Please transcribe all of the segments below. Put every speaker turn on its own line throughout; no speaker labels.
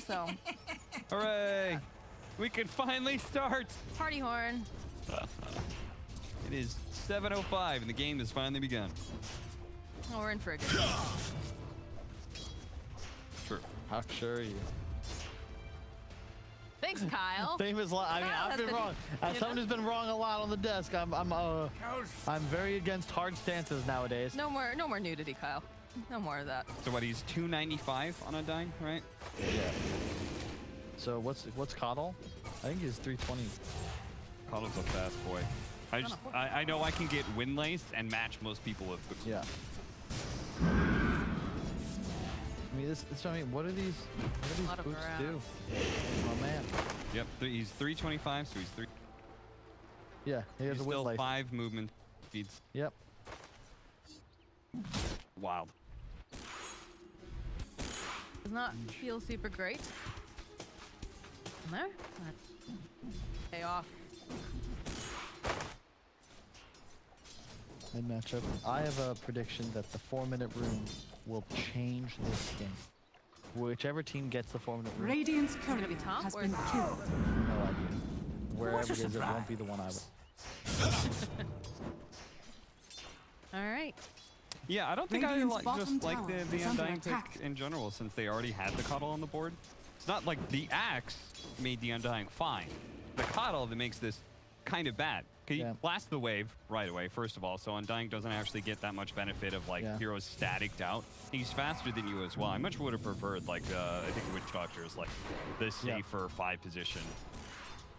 so.
Hooray! We can finally start!
Party horn.
It is 7:05 and the game has finally begun.
Oh, we're in for a good
Sure.
How sure are you?
Thanks, Kyle.
Famous lie. I mean,
Kyle
I've been wrong. As someone who's been wrong a lot on the desk, I'm very against hard stances nowadays.
No more nudity, Kyle. No more of that.
So what, he's 295 on Undying, right?
Yeah. So what's Coddle? I think he's 320.
Coddle's a fast boy. I know I can get windlace and match most people with boots.
Yeah. I mean, what do these boots do? Oh man.
Yep, he's 325, so he's 3.
Yeah, he has
He's
a
still
windlace.
5 movement speeds.
Yep.
Wild.
Does not feel super great. No? Pay off.
Mid matchup. I have a prediction that the 4-minute rune will change this game. Whichever team gets the 4-minute rune.
Radiant's
gonna
courier
be top
has
or
been killed.
No idea. Wherever it is, it won't be the one I would.
All right.
Yeah, I don't think
Radiant's
I
bottom
just like
tower
the
is under
Undying
attack.
pick in general, since they already had the Coddle on the board. It's not like the Axe made the Undying fine. The Coddle that makes this kind of bad. Okay,
Yeah.
blast the wave right away, first of all, so Undying doesn't actually get that much benefit of like heroes staticked out. He's faster than you as well. I much would have preferred like I think Witch Doctor is like the safer 5 position.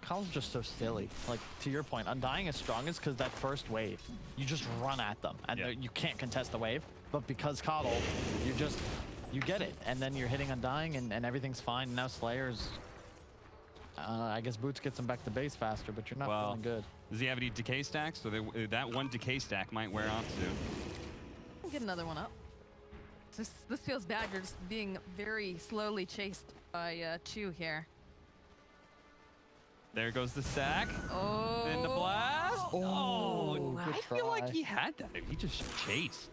Coddle's just so silly. Like, to your point, Undying is strongest because that first wave, you just run at them, and you can't contest the wave. But because Coddle, you get it, and then you're hitting Undying, and everything's fine. Now Slayer's, I guess Boots gets him back to base faster, but you're not feeling good.
Does he have any decay stacks? So that one decay stack might wear off soon.
I'll get another one up. This feels bad. You're just being very slowly chased by Chu here.
There goes the stack.
Oh.
Then the blast.
Oh,
I feel like he had that. He just chased.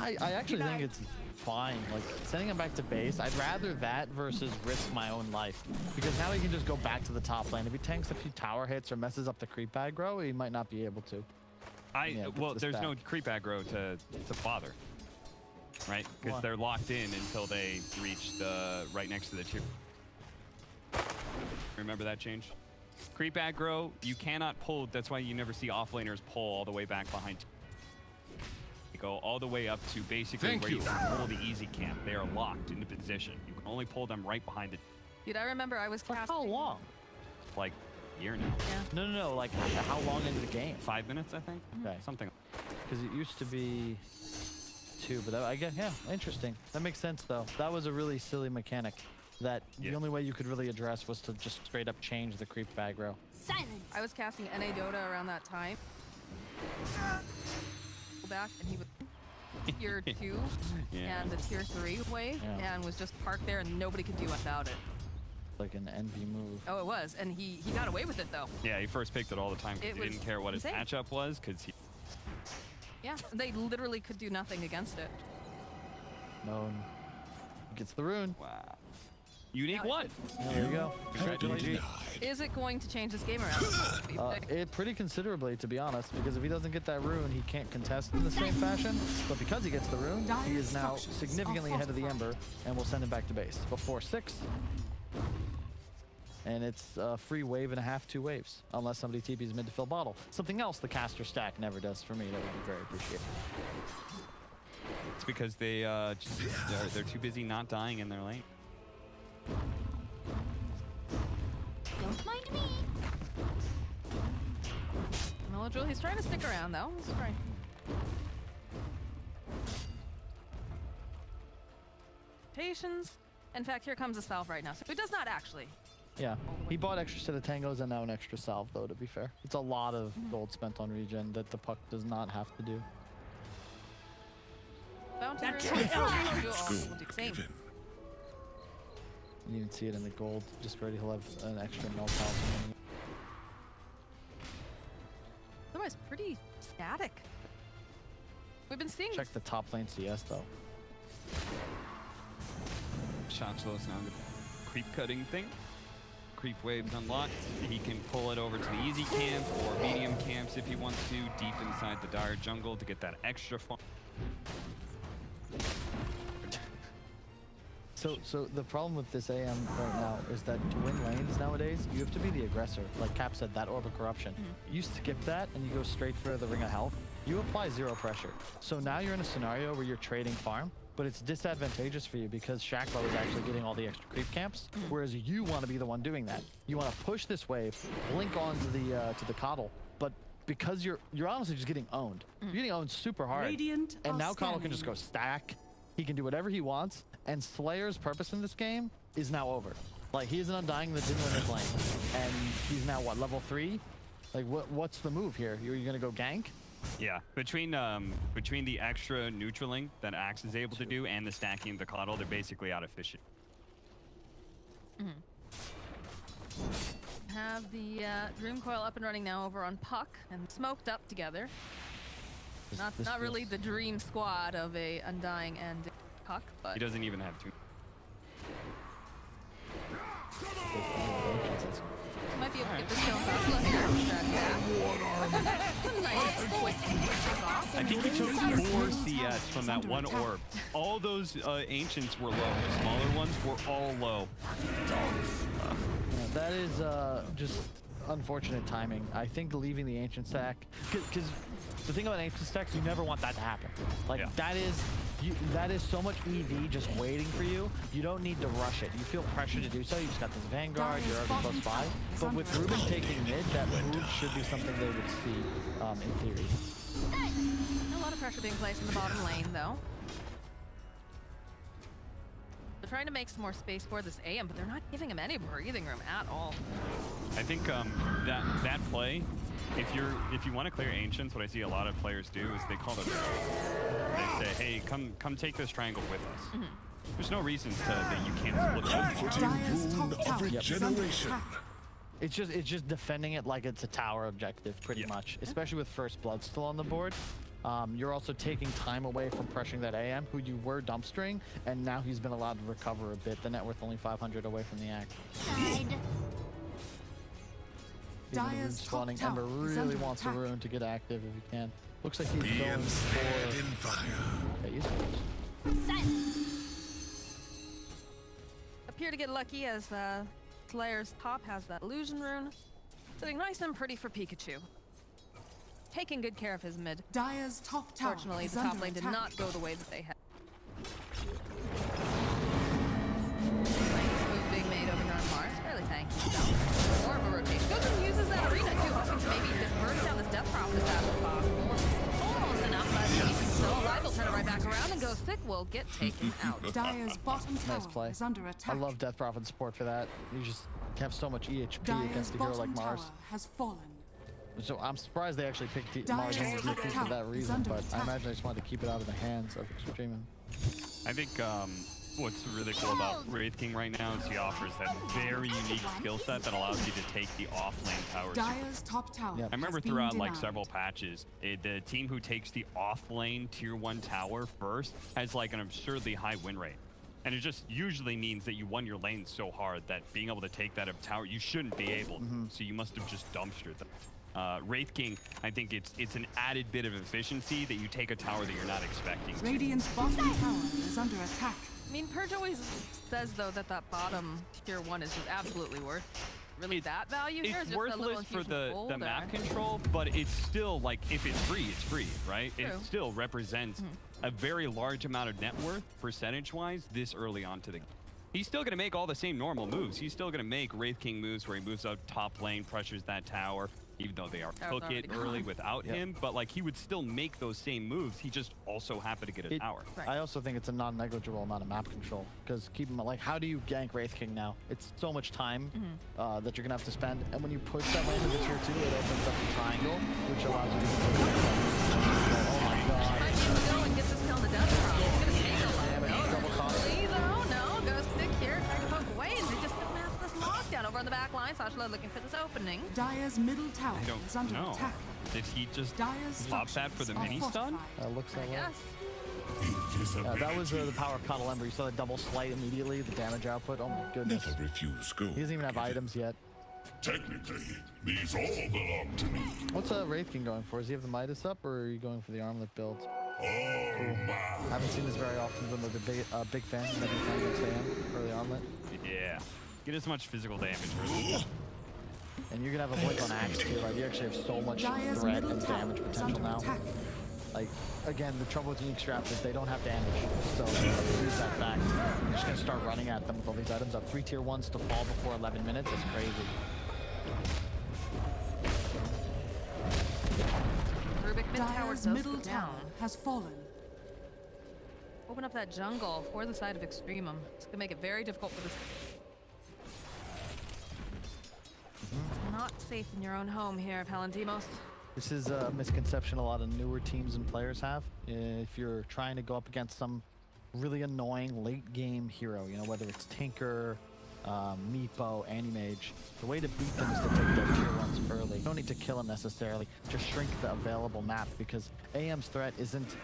I actually think it's fine. Like, sending him back to base, I'd rather that versus risk my own life. Because now he can just go back to the top lane. If he tanks a few tower hits or messes up the creep aggro, he might not be able to.
Well, there's no creep aggro to bother. Right? Because they're locked in until they reach the right next to the tier. Remember that change? Creep aggro, you cannot pull. That's why you never see offlaners pull all the way back behind. You go all the way up to basically where you can pull the easy camp. They are locked into position. You can only pull them right behind it.
Dude, I remember I was casting.
How long?
Like a year now.
Yeah.
No. Like, how long into the game?
5 minutes, I think.
Okay.
Something.
Because it used to be 2, but I guess, yeah, interesting. That makes sense, though. That was a really silly mechanic that the only way you could really address was to just straight up change the creep aggro.
Silence.
I was casting NA Dota around that time. Go back and he was tier 2 and the tier 3 wave and was just parked there and nobody could do about it.
Like an envy move.
Oh, it was. And he got away with it though.
Yeah, he first picked it all the time because he didn't care what his
insane.
matchup was because he.
Yeah, they literally could do nothing against it.
No one gets the rune.
Wow. Unique one.
There you go.
Congratulations.
Is it going to change this game around?
It pretty considerably, to be honest, because if he doesn't get that rune, he can't contest in the same fashion. But because he gets the rune, he is now significantly ahead of the Ember, and we'll send him back to base before 6. And it's a free wave and a half, 2 waves, unless somebody TPs mid to fill bottle. Something else the caster stack never does for me that would be very appreciated.
It's because they're too busy not dying in their lane.
Don't mind me.
Mellojul, he's trying to stick around though. He's trying. Patience. In fact, here comes a salve right now. So it does not actually.
Yeah, he bought extra set of tangos and now an extra salve, though, to be fair. It's a lot of gold spent on regen that the puck does not have to do.
Bounty
That's
rune.
right.
Same.
You even see it in the gold. Just ready, he'll have an extra melt house.
Otherwise, pretty static. We've been seeing
Check the top lane CS, though.
Shachlo sounded creep cutting thing. Creep waves unlocked. He can pull it over to the easy camp or medium camps if he wants to, deep inside the dire jungle to get that extra farm.
So the problem with this AM right now is that to win lanes nowadays, you have to be the aggressor. Like Cap said, that Orb of Corruption. You skip that and you go straight for the Ring of Health. You apply 0 pressure. So now you're in a scenario where you're trading farm, but it's disadvantageous for you because Shachlo is actually getting all the extra creep camps, whereas you want to be the one doing that. You want to push this wave, blink onto the Coddle, but because you're honestly just getting owned. You're getting owned super hard.
Radiant
and now Coddle can
scanning.
just go stack. He can do whatever he wants, and Slayer's purpose in this game is now over. Like, he is an Undying that didn't win his lane, and he's now, what, level 3? Like, what's the move here? You're gonna go gank?
Yeah, between the extra neutraling that Axe is able to do and the stacking of the Coddle, they're basically out of fishing.
Have the Dream Coil up and running now over on Puck and smoked up together. Not really the dream squad of a Undying and Puck, but
He doesn't even have 2.
might be able to get this kill on Shachlo here. Nice quick off.
I think he took 4 CS from that one orb. All those ancients were low. The smaller ones were all low.
That is just unfortunate timing. I think leaving the ancient stack, because the thing about ancient stacks, you never want that to happen. Like that is so much EV just waiting for you. You don't need to rush it. You feel pressure to do so. You just got this Vanguard. You're already close by. But with Rubick taking mid, that move should be something they would see in theory.
A lot of pressure being placed in the bottom lane, though. They're trying to make some more space for this AM, but they're not giving him any breathing room at all.
I think that play, if you want to clear ancients, what I see a lot of players do is they call it. They say, "Hey, come take this triangle with us." There's no reason that you can't split
Dire's top tower is under attack.
It's just defending it like it's a tower objective, pretty much. Especially with First Blood still on the board. You're also taking time away from pressuring that AM, who you were dumpstering, and now he's been allowed to recover a bit. The net worth only 500 away from the act.
Dire's top
spawning.
tower
Ember
is
really
under
wants a
attack.
rune to get active if he can. Looks like he's going for. Okay, he's
Appear to get lucky as Slayer's top has that illusion rune. Sitting nice and pretty for Pikachu. Taking good care of his mid.
Dire's top tower
Fortunately,
is
the top
under
lane did
attack.
not go the way that they had. Nice move being made over here on Mars. Fairly tanky. More of a rotation. Goes and uses that arena too, hoping to maybe just burn down this Death Prophet as fast as possible. Almost enough, but he's still alive. He'll turn it right back around, and Ghostik will get taken out.
Dire's bottom tower
Nice play.
is under attack.
I love Death Prophet support for that. You just have so much EHP
Dire's
against a hero like
bottom
Mars.
tower has fallen.
So I'm surprised they actually picked Mars
Dire's
as
top
DP for
tower
that
is
reason,
under
but I
attack.
imagine they just wanted to keep it out of the hands of Extremum.
I think what's really cool about Wraith King right now is he offers that very unique skill set that allows you to take the off-lane towers.
Dire's top tower
Yep.
I remember
has been
throughout like
denied.
several patches, the team who takes the off-lane tier 1 tower first has like an absurdly high win rate. And it just usually means that you won your lane so hard that being able to take that tower, you shouldn't be able to. So you must have just dumpstered them. Wraith King, I think it's an added bit of efficiency that you take a tower that you're not expecting to.
Radiant's bottom tower is under attack.
I mean, Purge always says, though, that bottom tier 1 is just absolutely worth really that value here.
It's worthless for the map control, but it's still like, if it's free, right?
True.
It still represents a very large amount of net worth percentage-wise this early on to the game. He's still going to make all the same normal moves. He's still going to make Wraith King moves where he moves up top lane, pressures that tower, even though they are took it early without him. But like, he would still make those same moves. He just also happened to get a tower.
Right.
I also think it's a non-negligible amount of map control, because keep in mind, like, how do you gank Wraith King now? It's so much time that you're gonna have to spend, and when you push that lane to the tier 2, it opens up the triangle, which allows you to. Oh my god!
Might be able to go and get this kill on the Death Prophet. It's gonna take a
Damn it,
while.
double cost.
No, Ghostik here trying to poke away, and they just don't have this lockdown over on the back line. Shachlo looking for this opening.
Dire's middle tower
I
is
don't
under
know.
attack.
Did he just
Dire's
pop that for the
structures
mini
are
stun?
fortified.
Looks that way.
Yes.
That was the power of Cuddle Ember. You saw the double slight immediately, the damage output. Oh my goodness.
Never refuse gold.
He doesn't even have items yet.
Technically, these all belong to me.
What's Wraith King going for? Does he have the Midas up, or are you going for the armlet build?
All mine.
I haven't seen this very often, but I'm a big fan. Maybe fan against AM or the armlet.
Yeah. Get as much physical damage. Really.
And you're gonna have a blink on Axe too, right? You actually have so much
Dire's
threat
middle
and
tower
damage
is
potential
under
now.
attack.
Like, again, the trouble with the Extract is they don't have damage. So use that fact. You're just gonna start running at them with all these items up. 3 tier 1s to fall before 11 minutes. That's crazy.
Rubick mid tower
Dire's
does
middle
go
tower
down.
has fallen.
Open up that jungle for the side of Extremum. It's gonna make it very difficult for this. It's not safe in your own home here, Palantimos.
This is a misconception a lot of newer teams and players have. If you're trying to go up against some really annoying late game hero, you know, whether it's Tinker, Meepo, Animage, the way to beat them is to take their tier 1s early. You don't need to kill them necessarily, just shrink the available map, because AM's threat isn't,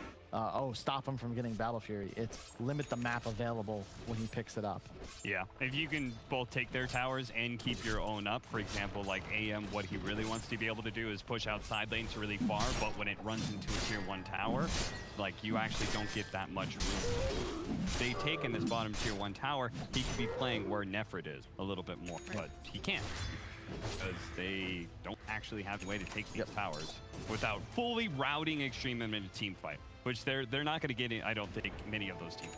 stop him from getting Battle Fury. It's limit the map available when he picks it up.
Yeah, if you can both take their towers and keep your own up, for example, like AM, what he really wants to be able to do is push out side lanes really far, but when it runs into a tier 1 tower, like, you actually don't get that much room. They take in this bottom tier 1 tower, he could be playing where Nefrit is a little bit more, but he can't. Because they don't actually have a way to take these towers without fully routing Extremum in a team fight, which they're not going to get in, I don't think, many of those teams.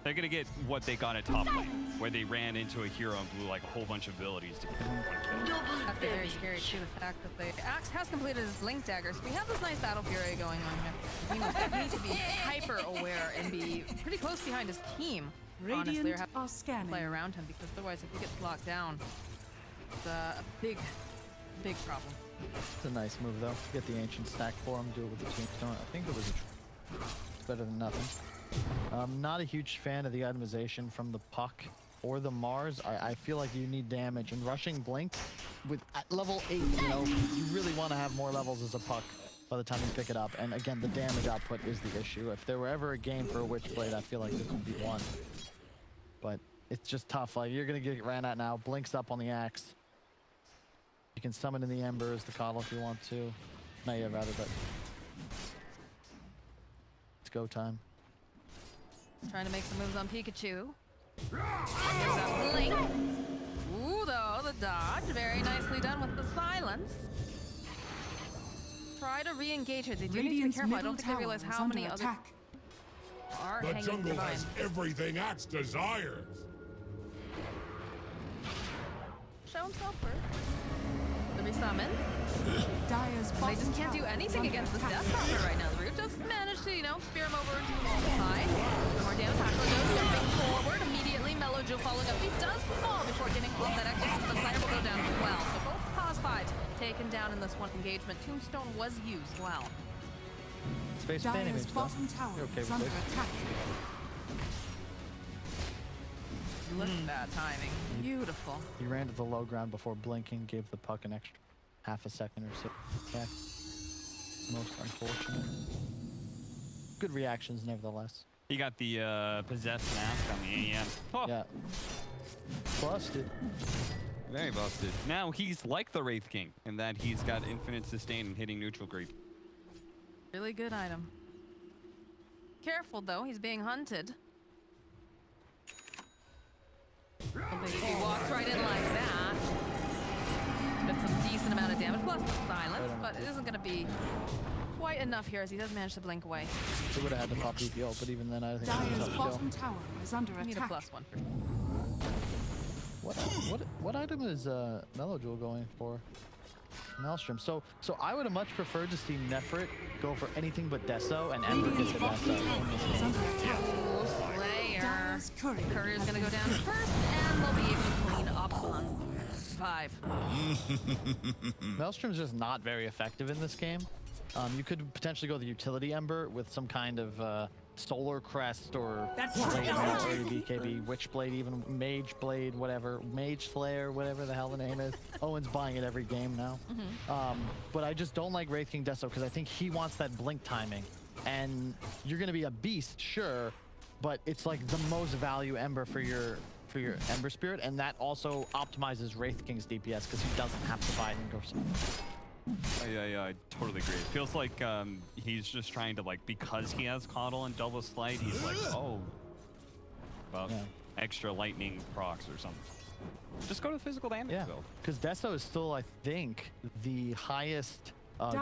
They're going to get what they got at top lane, where they ran into a hero and blew like a whole bunch of abilities to get one kill.
That's very scary too, the fact that the Axe has completed his Blink Dagger, so we have this nice Battle Fury going on here. He needs to be hyper aware and be pretty close behind his team, honestly, or
Radiant
have
are
to
scanning.
play around him, because otherwise if he gets locked down, it's a big problem.
It's a nice move though. Get the ancient stack for him, do it with the tombstone. I think it was it's better than nothing. Not a huge fan of the itemization from the Puck or the Mars. I feel like you need damage, and rushing Blink at level 8, you know, you really want to have more levels as a Puck by the time you pick it up. And again, the damage output is the issue. If there were ever a game for a Witchblade, I feel like this would be one. But it's just tough. Like, you're gonna get ran at now. Blink's up on the Axe. You can summon in the Embers, the Coddle if you want to. Not yet, rather, but it's go time.
Trying to make some moves on Pikachu. Here's that Blink. Ooh, though, the dodge. Very nicely done with the silence. Try to re-engage her. They do need to be
Radiant's
careful. I
middle
don't think they
tower
realize
is
how
under
many other
attack.
are
The
hanging
jungle
behind.
has everything Axe desires.
Show himself first. The resummon.
Dire's
They
bottom
just can't do
tower is
anything
under
against this
attack.
Death Prophet right now. The Root just managed to, you know, spear him over into the wall side. More damage. Shachlo goes stepping forward. Immediately, mellojul following up. He does fall before getting off that extra. The Slider will go down as well. So both pause fives taken down in this one engagement. Tombstone was used well.
Space fan
Dire's
image though.
bottom tower
You're okay
is
with
under
this?
attack.
Look at that timing. Beautiful.
He ran to the low ground before blinking, gave the Puck an extra half a second or so. Yeah. Most unfortunate. Good reactions nevertheless.
He got the possessed mask on the AM. Oh,
Yeah. Busted.
very busted. Now he's like the Wraith King in that he's got infinite sustain and hitting neutral creep.
Really good item. Careful though, he's being hunted. He walks right in like that. That's some decent amount of damage, plus the silence, but it isn't going to be quite enough here as he does manage to blink away.
He would have had the pop heal, but even then I think he was
Dire's
up
bottom
still.
tower is under
We need a
attack.
+1 for sure.
What item is mellojul going for? Maelstrom. So I would have much preferred to see Nefrit go for anything but Deso, and Ember gets
Radiant's
a
bottom
Deso
tower
in this
is
game.
under attack.
Slayer.
Dire's courier
Courier's
has
going to go
been
down
defeated.
first, and they'll be able to clean up on 5.
Maelstrom's just not very effective in this game. You could potentially go the utility Ember with some kind of Solar Crest or Blade Mail or BKB, Witchblade, even Mage Blade, whatever, Mage Slayer, whatever the hell the name is. Owen's buying it every game now. But I just don't like Wraith King Deso because I think he wants that blink timing. and you're gonna be a beast, sure, but it's like the most value Ember for your Ember Spirit, and that also optimizes Wraith King's DPS because he doesn't have to buy it and go.
Yeah, I totally agree. It feels like he's just trying to, like, because he has Coddle and Double Slide, he's like, oh, well, extra lightning procs or something. Just go to the physical damage build.
Because Deso is still, I think, the highest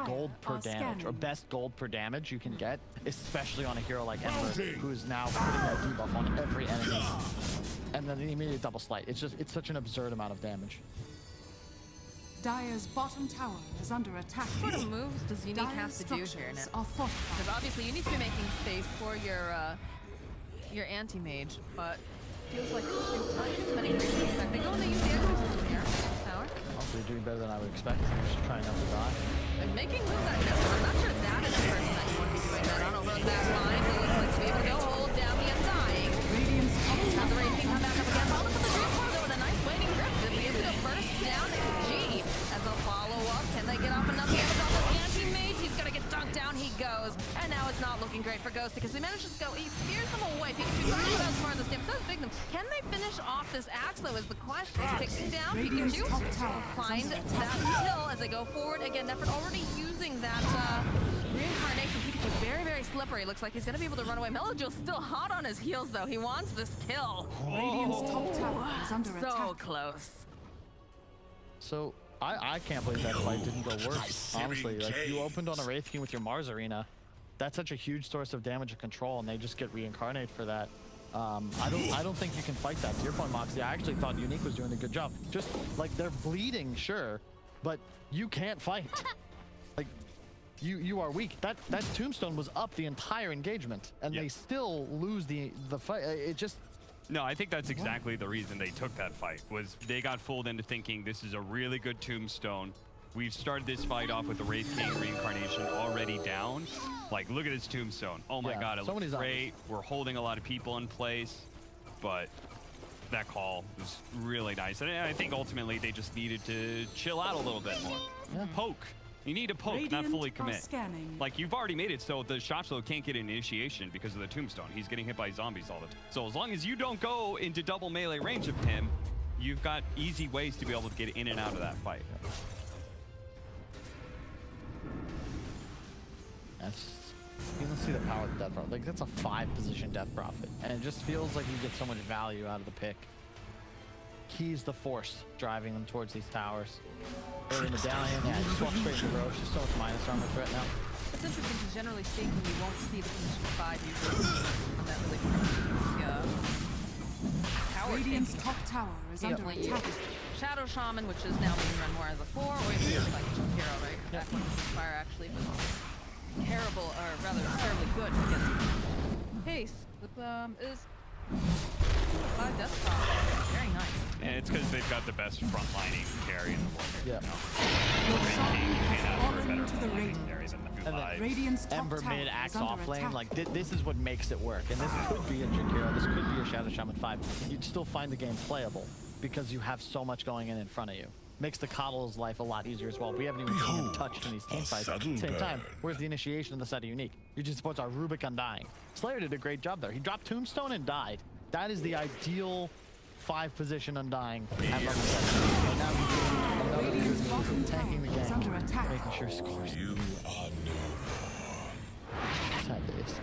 gold per damage, or best gold per damage you can get, especially on a hero like Ember, who's now putting that debuff on every enemy. And then the immediate double slide. It's such an absurd amount of damage.
Dire's bottom tower is under attack.
What sort of moves does Unique have to do here now? Because obviously you need to be making space for your anti-mage, but feels like too many reasons. They go and they use the extra system here. Tower.
Also, you're doing better than I would expect. You're just trying not to die.
And making moves like this, I'm not sure that is the person that you want to be doing that. I don't know that line. It looks like to be able to go hold down the Undying.
Radiant's top
Now the
tower
Wraith King come back up again. Follow to the Dream Core though with a nice waiting grip. To be able to go first down G as they'll follow up. Can they get off enough damage on this anti-mage? He's gonna get dunked down. He goes. And now it's not looking great for Ghostik because he manages to go. He steers them away. Pikachu not as far as this game. So is Bignum. Can they finish off this axe though is the question. Kicking down Pikachu. Find that kill as they go forward. Again, nefrit already using that reincarnation. Pikachu very, very slippery. Looks like he's gonna be able to run away. Mellojul's still hot on his heels though. He wants this kill.
Radiant's top tower is under
So
attack.
close.
So I can't believe that fight didn't go worse. Honestly, like you opened on a Wraith King with your Mars Arena. That's such a huge source of damage and control, and they just get reincarnated for that. I don't think you can fight that. To your point, Moxie, I actually thought Unique was doing a good job. Just like they're bleeding, sure, but you can't fight. Like you are weak. That tombstone was up the entire engagement, and they still lose the fight. It just.
No, I think that's exactly the reason they took that fight, was they got fooled into thinking this is a really good tombstone. We've started this fight off with the Wraith King reincarnation already down. Like, look at his tombstone. Oh my god, it looks great. We're holding a lot of people in place, but that call was really nice. And I think ultimately they just needed to chill out a little bit more. Poke. You need to poke, not fully commit. Like, you've already made it so the Shachlo can't get an initiation because of the tombstone. He's getting hit by zombies all the time. So as long as you don't go into double melee range of him, you've got easy ways to be able to get in and out of that fight.
You don't see the power of the Death Prophet. Like, that's a 5-position Death Prophet. And it just feels like you get so much value out of the pick. He's the force driving them towards these towers. Early medallion, just walk straight to Roche. There's so much minus armor threat now.
It's interesting because generally speaking, you won't see the position 5 usually on that really tower.
Radiant's top tower is under attack.
Shadow Shaman, which is now being run more as a 4, or even like hero, right? Back when Fire actually was terrible, or rather terribly good against Pace. Is 5 death procs. Very nice.
And it's because they've got the best frontlining carry in the world.
Yeah.
And then Radiant's top
Ember
tower
mid axe
is under
off lane,
attack.
like this is what makes it work. And this could be a Jakiro, this could be a Shadow Shaman 5. You'd still find the game playable because you have so much going in front of you. Makes the Coddle's life a lot easier as well. We haven't even seen him touched in these team fights. At the same time, where's the initiation of the set of Unique? You just supports our Rubick Undying. Slayer did a great job there. He dropped Tombstone and died. That is the ideal 5-position Undying at level 7. Now he's doing another good move, tanking the game,
under attack.
making sure he scores.
You are
Sad days.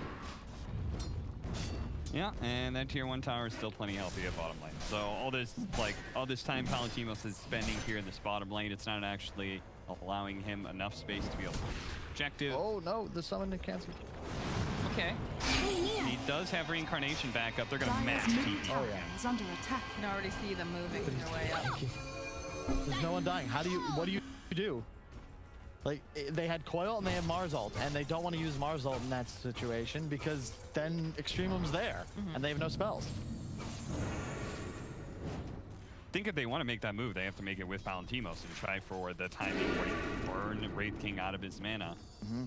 Yeah, and that tier 1 tower is still plenty healthy at bottom lane. So all this time Palantimos is spending here in this bottom lane, it's not actually allowing him enough space to be able to objective.
Oh no, the summon is canceled.
Okay. He does have reincarnation back up. They're gonna max
Dire's
TP.
mid tower is under attack.
You can already see them moving their way up.
There's no Undying. What do you do? Like, they had Coil and they had Mars ult, and they don't want to use Mars ult in that situation because then Extremum's there, and they have no spells.
I think if they want to make that move, they have to make it with Palantimos and try for the timing where you burn Wraith King out of his mana,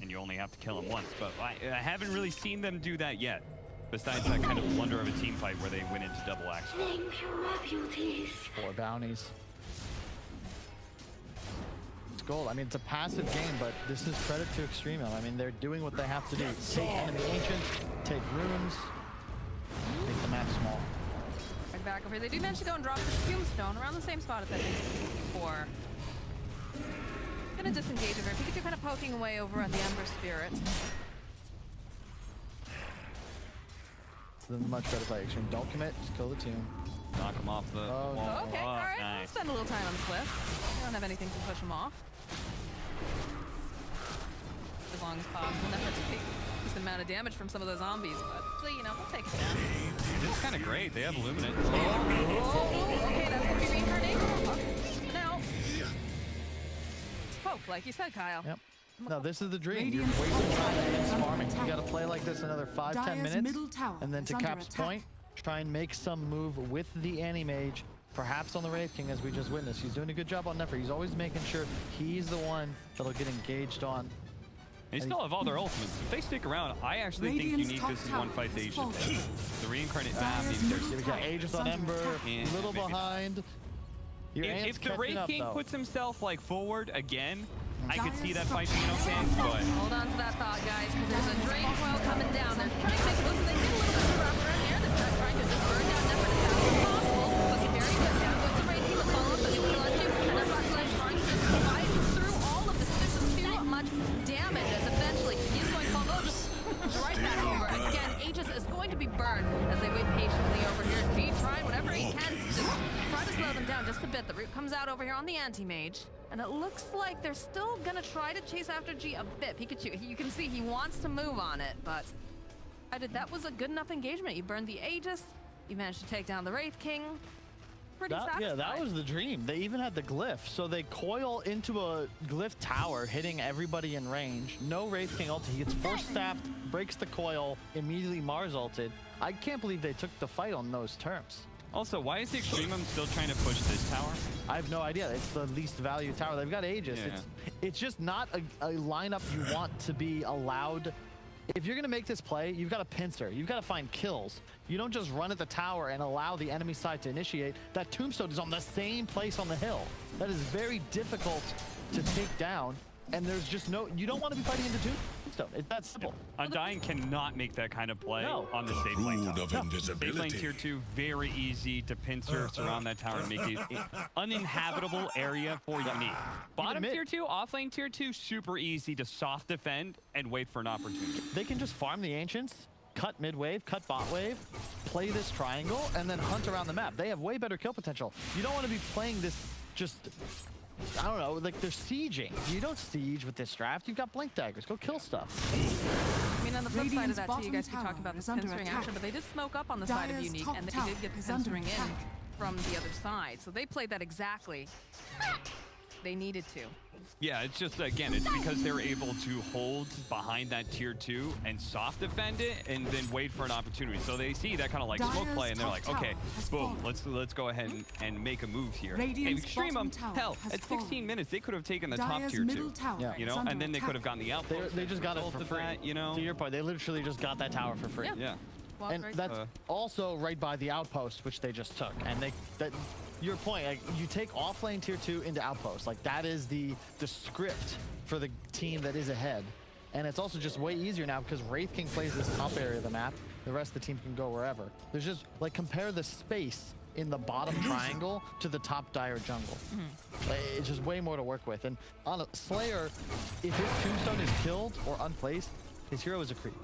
and you only have to kill him once. But I haven't really seen them do that yet, besides that kind of blunder of a team fight where they went into double axe.
Thank you, my beauties.
4 bounties. Let's gold. I mean, it's a passive game, but this is credit to EXTREMUM. I mean, they're doing what they have to do. Take enemy ancients, take runes, make the map small.
Right back over here. They do manage to go and drop the tombstone around the same spot as that before. Gonna disengage over here. Pikachu kind of poking away over at the Ember Spirit.
It's a much better play. EXTREMUM, don't commit, just kill the tomb.
Knock him off the wall.
Okay, all right. We'll
Nice.
spend a little time on the cliff. We don't have anything to push him off. As long as possible. Nefrit's take a decent amount of damage from some of those zombies, but you know, we'll take it down.
This is kind of great. They have Luminate.
Okay, that's gonna be reincarnated. Now, poke, like you said, Kyle.
Yep. No, this is the dream.
Radiant's
You're wasting
top
time
tower
against
is under
farming. You
attack.
gotta play like this another 5-10
Dire's
minutes.
middle tower
And then
is
to
under
Cap's
attack.
point, try and make some move with the Anti-Mage, perhaps on the Wraith King, as we just witnessed. He's doing a good job on Nefrit. He's always making sure he's the one that'll get engaged on.
They still have all their ultimates. If they stick around, I actually think you
Radiant's
need
top
this in one fight
tower
they
has
should.
fallen.
The reincarnate map
Dire's
needs
middle
We got
tower
Aegis
is
on
under
Ember,
attack.
And
little
maybe-
behind. Your Ant's
If the
catching
Wraith
up,
King
though.
puts himself like forward again, I could see
Dire's
that fight being okay, but
Hold on to that thought, guys, because there's a drain coil coming down. They're trying to make moves, and they get a little bit of a wrap around here. They're trying to just burn down Nefrit as fast as possible. Looking very good. Down goes the Wraith King with follow-up, but they kill on you. And that's not trying to just fight through all of this. This is too much damage, as eventually he's going to fall right back over. Again, Aegis is going to be burned as they wait patiently over here. G trying whatever he can to just try to slow them down just a bit. The root comes out over here on the Anti-Mage. And it looks like they're still gonna try to chase after G a bit. Pikachu, you can see he wants to move on it, but that was a good enough engagement. You burned the Aegis, you managed to take down the Wraith King. Pretty satisfied.
Yeah, that was the dream. They even had the glyph. So they coil into a glyph tower, hitting everybody in range. No Wraith King ulti. He gets force staffed, breaks the coil, immediately Mars ulted. I can't believe they took the fight on those terms.
also, why is EXTREMUM still trying to push this tower?
I have no idea. It's the least value tower. They've got Aegis.
Yeah.
It's just not a lineup you want to be allowed. If you're going to make this play, you've got to pincer. You've got to find kills. You don't just run at the tower and allow the enemy side to initiate. That tombstone is on the same place on the hill. That is very difficult to take down. And there's just no, you don't want to be fighting into tombstone. It's that simple.
Undying cannot make that kind of play
No.
on the safe lane
Brood
tower.
of
Safe lane
invisibility.
tier 2, very easy to pincer, surround that tower, and make it an uninhabitable area for Unique. Bottom
mid.
tier 2, off lane tier 2, super easy to soft defend and wait for an opportunity.
They can just farm the Ancients, cut mid wave, cut bot wave, play this triangle, and then hunt around the map. They have way better kill potential. You don't want to be playing this just, I don't know, like they're sieging. You don't siege with this draft. You've got blink daggers. Go kill stuff.
I mean, on the flip side of
Radiant's
that, too, you
bottom
guys keep
tower
talking about
is
this
under
pincering
attack.
action, but they did smoke up on the side of
Dire's
Unique,
top
and they
tower
did get
is under
pincering in
attack.
from the other side. So they played that exactly. They needed to.
Yeah, it's just, again, it's because they're able to hold behind that tier 2 and soft defend it and then wait for an opportunity. So they see that kind of like smoke
Dire's
play and they're
top
like,
tower
okay,
has
boom,
fallen.
let's go ahead and make a move here.
Radiant's
EXTREMUM,
bottom tower
hell,
has
at 16
fallen.
minutes, they could have taken the top
Dire's
tier 2.
middle tower
Yeah.
You
is
know,
under
and then they
attack.
could have gotten the outpost.
They just got it for
Result of
free.
that, you know?
To your point, they literally just got that tower for free.
Yeah.
Yeah.
Walked
And
right
that's
Uh.
also right by the outpost, which they just took. And your point, like, you take off lane tier 2 into outpost. Like, that is the script for the team that is ahead. And it's also just way easier now because Wraith King plays this top area of the map. The rest of the team can go wherever. There's just, like, compare the space in the bottom triangle to the top dire jungle. Like, it's just way more to work with. And on a Slayer, if his tombstone is killed or unplaced, his hero is a creep.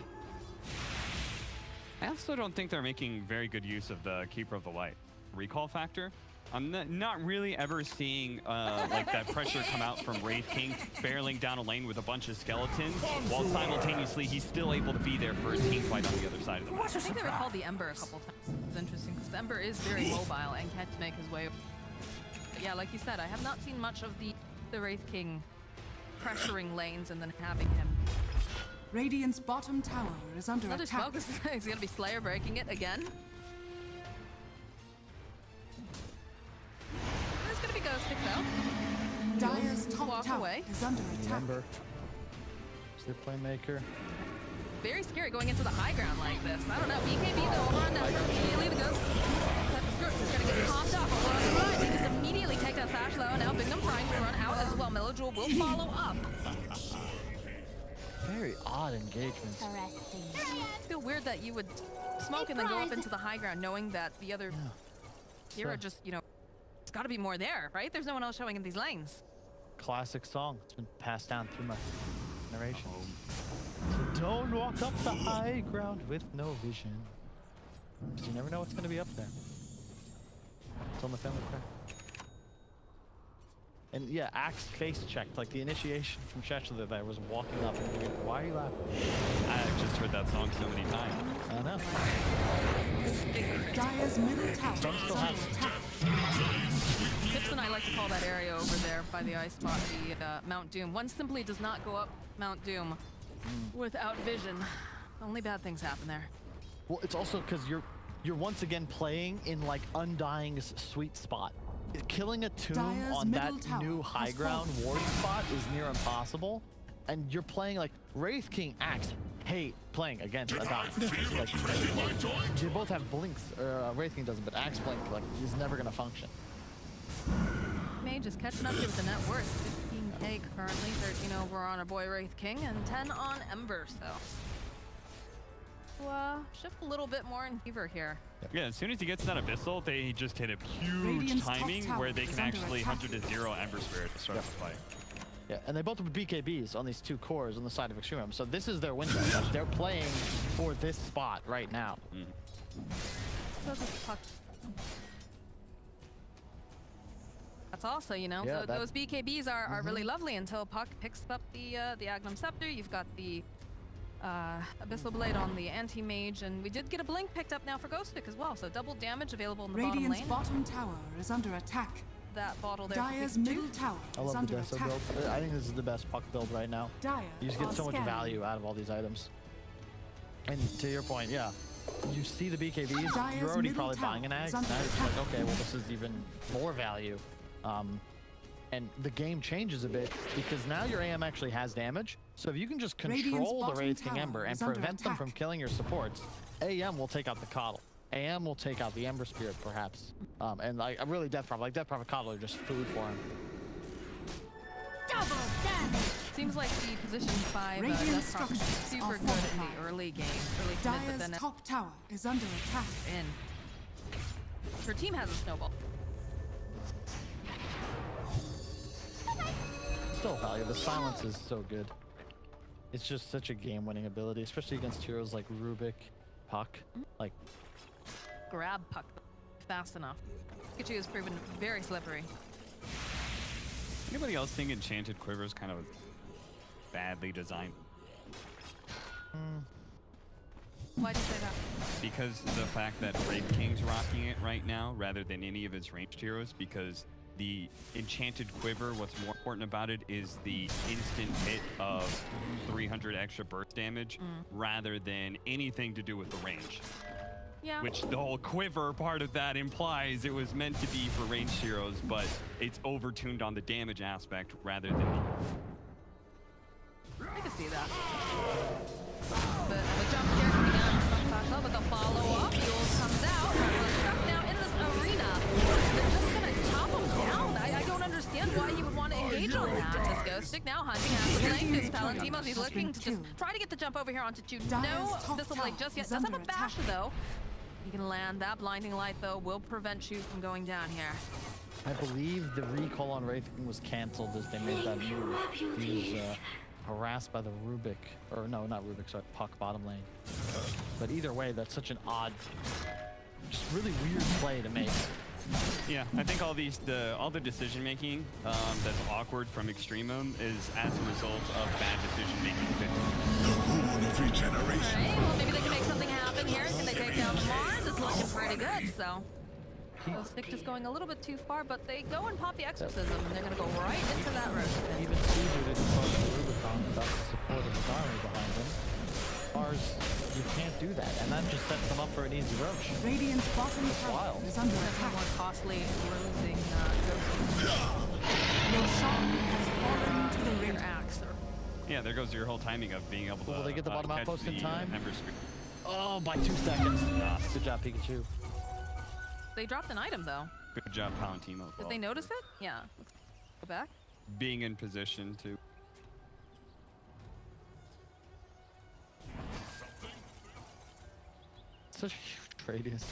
I also don't think they're making very good use of the Keeper of the Light recall factor. I'm not really ever seeing like that pressure come out from Wraith King barreling down a lane with a bunch of skeletons, while simultaneously he's still able to be there for a team fight on the other side of the map.
I think they recalled the Ember a couple times. It's interesting because Ember is very mobile and can't make his way. But yeah, like you said, I have not seen much of the Wraith King pressuring lanes and then having him.
Radiant's bottom tower is under
Another
attack.
smoke. He's gonna be Slayer breaking it again. There's gonna be Ghostik though.
Dire's top
Walk
tower
away.
is under attack.
Remember, it's their playmaker.
Very scary going into the high ground like this. I don't know. BKB though on down immediately. The Ghost is gonna get popped off over on the right. They just immediately take down Shachlo. Now Bignum trying to run out as well. mellojul will follow up.
Very odd engagements.
Interesting.
I feel weird that you would smoke and then go up into the high ground knowing that the other hero just, you know, it's got to be more there, right? There's no one else showing in these lanes.
Classic song. It's been passed down through my generations. So don't walk up the high ground with no vision. 'Cause you never know what's going to be up there. It's on the family prayer. And yeah, Axe face checked. Like the initiation from Shachlo that was walking up and going, why are you laughing?
I've just heard that song so many times.
I know.
Dire's middle tower
Some
is
still
under
have
attack.
Tips and I like to call that area over there by the ice spot the Mount Doom. One simply does not go up Mount Doom without vision. Only bad things happen there.
Well, it's also because you're once again playing in like Undying's sweet spot. Killing a tomb
Dire's
on that
middle tower
new high
has
ground
fallen.
warding spot is near impossible, and you're playing like Wraith King Axe. Hate playing against Undying. Like, they both have blinks. Wraith King doesn't, but Axe blink like is never gonna function.
Mage is catching up here with the net worth. 15k currently, 13 over on our boy Wraith King, and 10 on Ember, so. Shift a little bit more in fever here.
Yeah, as soon as he gets that Abyssal, they just hit a huge
Radiant's top
timing
tower
where they
is
can
under
actually
attack.
100 to 0 Ember Spirit to start the fight.
Yeah, and they both have BKBs on these two cores on the side of EXTREMUM, so this is their window. Like, they're playing for this spot right now.
So this is puck. That's also, you know,
Yeah,
those BKBs are really lovely until Puck picks up the Bignum Scepter. You've got the Abyssal Blade on the anti-mage, and we did get a blink picked up now for Ghostik as well, so double damage available in the bottom
Radiant's
lane.
bottom tower is under attack.
That bottle there
Dire's
for Pikachu.
middle tower
I
is
love
under
the Deso
attack.
build. I think this is the best puck build right now.
Dire
You just get
are
so much
scanning.
value out of all these items. And to your point, yeah, you see the BKBs,
Dire's
you're already
middle
probably
tower
buying an Axe.
is
Now
under
it's
attack.
like, okay, well this is even more value. And the game changes a bit because now your AM actually has damage. So if you can just
Radiant's
control the
bottom
Wraith King
tower
Ember and
is under
prevent them
attack.
from killing your supports, AM will take out the Coddle. AM will take out the Ember Spirit perhaps. And like really Death Prophet, like Death Prophet Coddle are just food for him.
Double damage.
Seems like the position 5
Radiant
Death Prophet is
structures
super
are
good in
fortified.
the early game, early to mid, but
Dire's
then
top tower is under attack.
in. Her team has a snowball.
Still value. The silence is so good. It's just such a game-winning ability, especially against heroes like Rubick, Puck. Like,
Grab Puck fast enough. Pikachu has proven very slippery.
Anybody else think Enchanted Quiver is kind of badly designed?
Why do you say that?
Because the fact that Wraith King's rocking it right now rather than any of his ranged heroes, because the Enchanted Quiver, what's more important about it is the instant hit of 300 extra burst damage rather than anything to do with the range.
Yeah.
Which the whole quiver part of that implies it was meant to be for ranged heroes, but it's overtuned on the damage aspect rather than
I can see that. But the jump here coming out from Shachlo, but the follow-up. Yules comes out. Shachlo's stuck now in this arena. They're just going to chop him down. I don't understand why you would want to engage on that. As Ghostik now hunting after the lane. This Palantimos, he's looking to just try to get the jump over here onto Chu. No Abyssal Blade just yet.
is
Doesn't have
under
a basher,
attack.
though. He can land. That blinding light, though, will prevent Chu from going down here.
I believe the recall on Wraith King was canceled as they made that move. He was harassed by the Rubick, or no, not Rubick, sorry, Puck bottom lane. But either way, that's such an odd, just really weird play to make.
Yeah, I think all the decision making that's awkward from EXTREMUM is as a result of bad decision making.
The boon of regeneration.
Alright, well maybe they can make something happen here. Can they take down Mars? It's looking pretty good, so. Ghostik just going a little bit too far, but they go and pop the exorcism, and they're gonna go right into that rotation.
Even Caesar didn't cross the Rubicon without the support of his army behind him. Mars, you can't do that, and that just sets them up for an easy roach.
Radiant's bottom tower
wild.
is under
That's
attack.
more costly losing Ghostik.
Roshan has fallen to the
Your
Radiant.
axe.
Yeah, there goes your whole timing of being able to
Will they get the bottom
catch
outpost in
the,
time?
Ember Spirit.
Oh, by 2 seconds. Good job, Pikachu.
They dropped an item though.
Good job, Palantimos.
Did they notice it? Yeah. Go back.
being in position to.
Such a huge radius.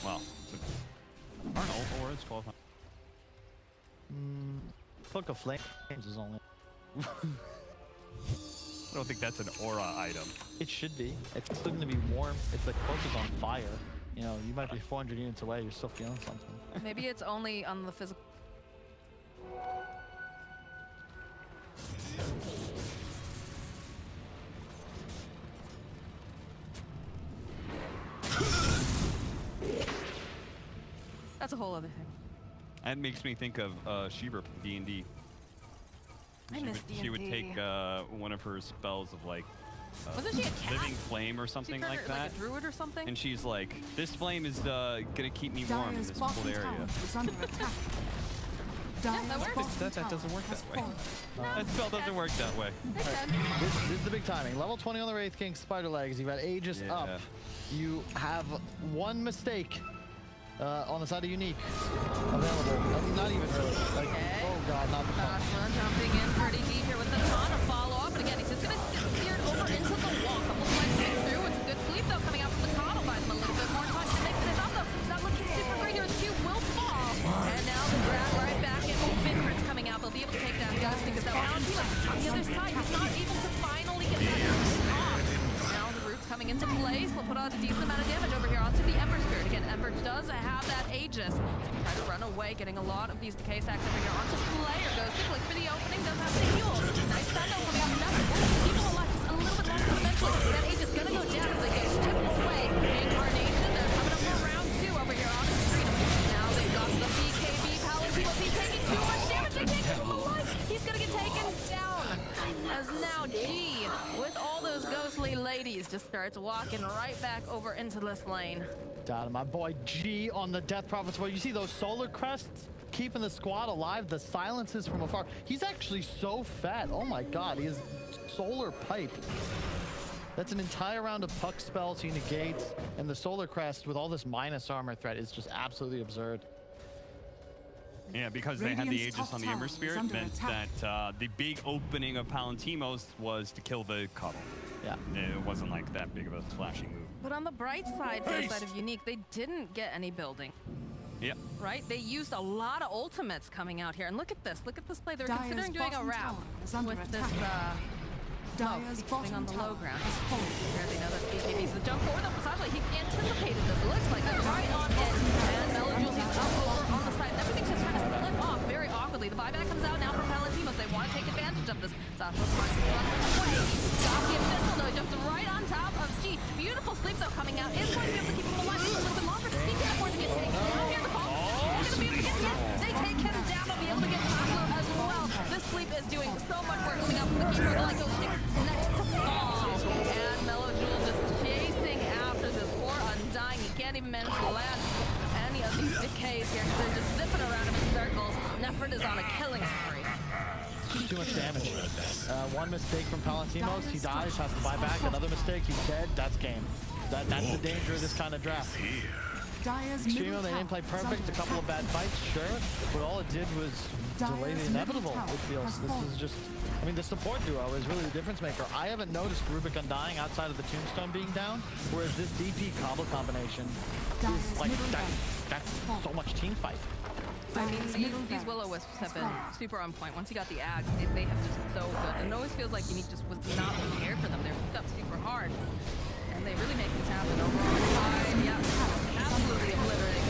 Well, Arnold or it's 1200.
Book of Flames is only.
I don't think that's an aura item.
It should be. It's still going to be warm. It's like Cloak is on fire. You know, you might be 400 units away. You're still feeling something.
Maybe it's only on the physical. That's a whole other thing.
That makes me think of Shira D&D.
I miss
She would
D&D.
take one of her spells of like
Wasn't she a cat?
living flame or something like that.
Like a druid or something?
And she's like, this flame is gonna keep me warm in
Dyer's
this
bottom
cold area.
tower is under attack.
that
Dyer's
works.
bottom
That
tower
doesn't work
has
that way.
fallen.
That spell doesn't work that way.
This is the big timing. Level 20 on the Wraith King Spider Legs. You've got Aegis
Yeah.
up. You have one mistake on the side of Unique available. I mean, not even really. Like,
Okay.
oh god, not the pump.
Shachlo jumping in pretty deep here with the ton of follow-up. And again, he's just going to get steered over into the wall. Couple slices through. It's a good sleep, though, coming out from the Coddle. Buys him a little bit more time to make it up, though. It's not looking super great here. His Q will fall. And now the grab right back in. Bigford's coming out. They'll be able to take down Ghostik because that Palantimos on the other side. He's not able to finally get that off. Now the root's coming into place. We'll put out a decent amount of damage over here onto the Ember Spirit. Again, Ember does have that Aegis. Try to run away, getting a lot of these decay stacks over here onto Slayer. Ghostik, look for the opening, does have the heal. Nice stun though coming out from Ember. Keep him alive just a little bit longer eventually. That Aegis gonna go down as they get tipped away. Reincarnation, they're coming up for round 2 over here on the street. Now they've got the BKB Palantimos. He's taking too much damage. They can't keep him alive. He's gonna get taken down. As now G, with all those ghostly ladies, just starts walking right back over into this lane.
Down my boy G on the Death Prophet's way. You see those solar crests keeping the squad alive, the silences from afar. He's actually so fat. Oh my god, he has solar pipe. That's an entire round of puck spells he negates, and the solar crest with all this minus armor threat is just absolutely absurd.
Yeah, because they had the
Radiant's
Aegis
top
on the Ember
tower is
Spirit
under
meant
attack.
that the big opening of Palantimos was to kill the Coddle.
Yeah.
It wasn't like that big of a splashing move.
But on the bright side, for the side of Unique, they didn't get any building,
Yep.
right? They used a lot of ultimates coming out here. And look at this play. They were
Dyer's
considering doing a
bottom
wrap
tower is under
with this
attack. Dyer's
thing on
bottom
the low
tower
ground.
has fallen.
Here they know that BKB's the jump forward. Though, Shachlo, he anticipated this. It looks like it's right on it. And mellojul, he's up over on the side. Everything's just kind of split off very awkwardly. The buyback comes out now from Palantimos. They want to take advantage of this. Shachlo's trying to run away. Got the abyssal, though. He jumps right on top of G. Beautiful sleep, though, coming out. Is going to be able to keep him alive just a little bit longer. He can't afford to get taken down here. The ball. They're going to be able to get hit. They take him down. They'll be able to get Shachlo as well. This sleep is doing so much work coming out from the keeper. Like Ghostik next to fall. And mellojul just chasing after this poor Undying. He can't even manage to land any of these decays here because they're just zipping around him in circles. Nefrit is on a killing spree.
Too much damage. One mistake from Palantimos, he dies, has to buy back. Another mistake, he's dead. That's game. That's the danger of this kind of draft.
Dyer's
EXTREMUM,
middle
they didn't play
tower is
perfect. A
under
couple of bad fights, sure, but all it did was delay the
Dyer's
inevitable.
middle
It feels.
tower
This
has
is just. I mean, the support duo is really the difference maker. I haven't noticed Rubick Undying outside of the Tombstone being down, whereas this DP Cobble combination is like that's so much team fight.
I mean, these will-o-wisps have been super on point. Once you got the axe, they have just been so good. And it always feels like Unique just was not prepared for them. They're picked up super hard. And they really make things happen over on the side. Yeah, absolutely obliterating.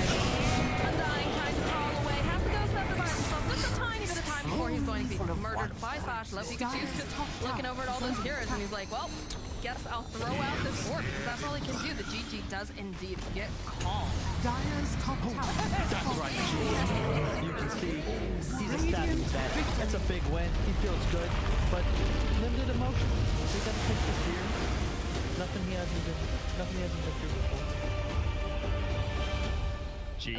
Undying trying to crawl away. Has to go separate by himself just a tiny bit of time before he's going to be murdered by Shachlo. Pikachu's just looking over at all those heroes and he's like, well, guess I'll throw out this orb because that's all he can do. The GG does indeed get calm.
Dyer's top tower has
That's
fallen.
right. You can see he's ecstatic with that. That's a big win. He feels good, but limited emotion. He got to take this here. Nothing he hasn't been through before.